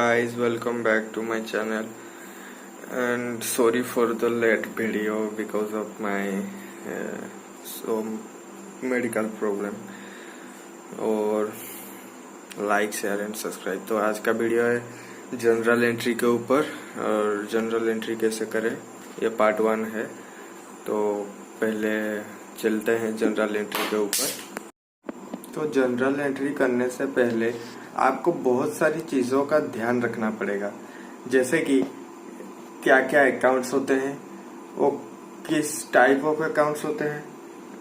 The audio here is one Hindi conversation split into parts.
guys, welcome back to my channel and sorry for the late video because of my some medical problem और लाइक शेयर एंड सब्सक्राइब। तो आज का वीडियो है जनरल एंट्री के ऊपर और जनरल एंट्री कैसे करें, ये पार्ट 1 है। तो पहले चलते हैं जनरल एंट्री के ऊपर। तो जनरल एंट्री करने से पहले आपको बहुत सारी चीज़ों का ध्यान रखना पड़ेगा, जैसे कि क्या क्या अकाउंट्स होते हैं, वो किस टाइप ऑफ अकाउंट्स होते हैं,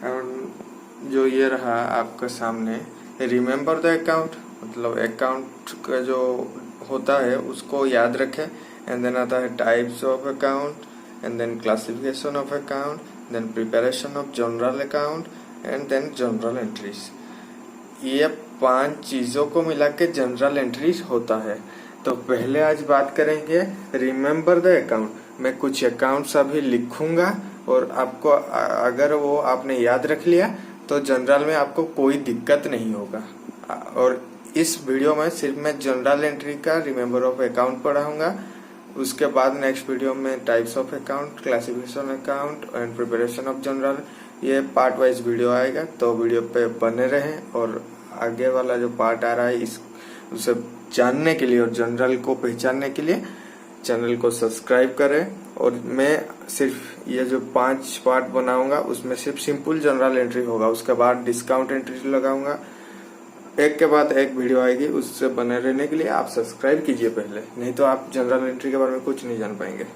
और जो ये रहा आपका सामने रिमेम्बर द अकाउंट, मतलब अकाउंट का जो होता है उसको याद रखें। एंड देन आता है types of account and then classification of account, then preparation of general account and then general entries. ये 5 चीजों को मिला के जनरल एंट्रीज होता है। तो पहले आज बात करेंगे रिमेम्बर द अकाउंट। मैं कुछ अकाउंट्स अभी लिखूंगा और आपको अगर वो आपने याद रख लिया तो जनरल में आपको कोई दिक्कत नहीं होगा। और इस वीडियो में सिर्फ मैं जनरल एंट्री का रिमेम्बर ऑफ अकाउंट पढ़ाऊंगा। उसके बाद नेक्स्ट वीडियो में types of account, classification account and preparation of general, ये पार्ट वाइज वीडियो आएगा। तो वीडियो पे बने रहें और आगे वाला जो पार्ट आ रहा है उसे जानने के लिए और जनरल को पहचानने के लिए चैनल को सब्सक्राइब करें। और मैं सिर्फ ये जो 5 पार्ट बनाऊंगा उसमें सिर्फ सिंपल जनरल एंट्री होगा, उसके बाद डिस्काउंट एंट्री लगाऊंगा। एक के बाद एक वीडियो आएगी, उससे बने रहने के लिए आप सब्सक्राइब कीजिए पहले, नहीं तो आप जनरल एंट्री के बारे में कुछ नहीं जान पाएंगे।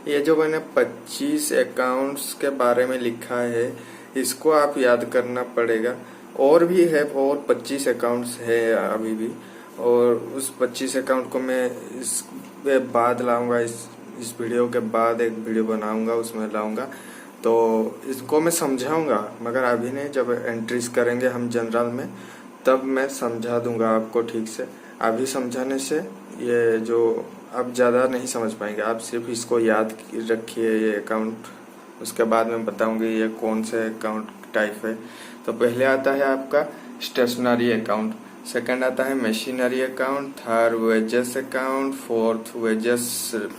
ये जो मैंने 25 अकाउंट्स के बारे में लिखा है इसको आप याद करना पड़ेगा। और भी है, और 25 अकाउंट्स है अभी भी, और उस 25 अकाउंट को मैं इस बाद लाऊंगा, इस वीडियो के बाद एक वीडियो बनाऊंगा, उसमें लाऊंगा। तो इसको मैं समझाऊंगा, मगर अभी नहीं, जब एंट्रीज करेंगे हम जनरल में तब मैं समझा दूंगा आपको ठीक से। अभी समझाने से ये जो आप ज्यादा नहीं समझ पाएंगे, आप सिर्फ इसको याद रखिए ये अकाउंट। उसके बाद मैं बताऊंगी ये कौन से अकाउंट टाइप है। तो पहले आता है आपका स्टेशनरी अकाउंट, सेकंड आता है machinery account, third wages account, fourth wages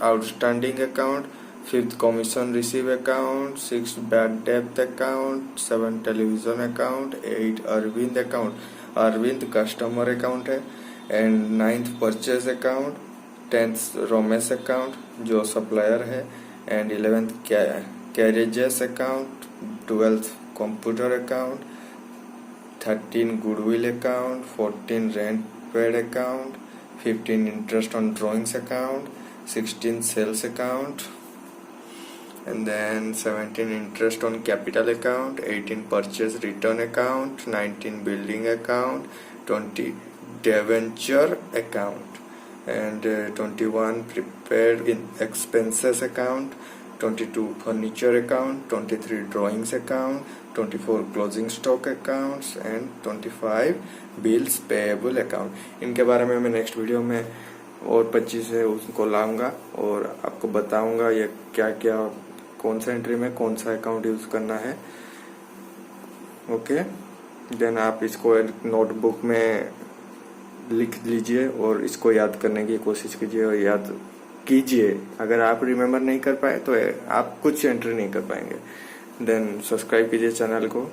outstanding account, fifth commission receive account, six bad डेब्ट account, 7 television account, 8 Arvind account, Arvind customer account है, and 9th purchase account, 10th Romesh account जो सप्लायर है, and 11th carriages account, 12th computer account, 13 goodwill account, 14 rent paid account, 15 interest on drawings account, 16 sales account, and then 17 interest on capital account, 18 purchase return account, 19 building account, 20 debenture account, and 21 prepared in expenses account, 22 furniture account, 23 drawings account, 24 closing stock accounts, and 25 bills payable account। इनके बारे में मैं नेक्स्ट वीडियो में और 25 है उसको लाऊंगा और आपको बताऊंगा ये क्या क्या, कौन सा एंट्री में कौन सा अकाउंट यूज करना है। ओके, देन आप इसको नोटबुक में लिख लीजिए और इसको याद करने की कोशिश कीजिए और याद कीजिए। अगर आप रिमेम्बर नहीं कर पाए तो आप कुछ एंट्री नहीं कर पाएंगे। देन सब्सक्राइब कीजिए चैनल को।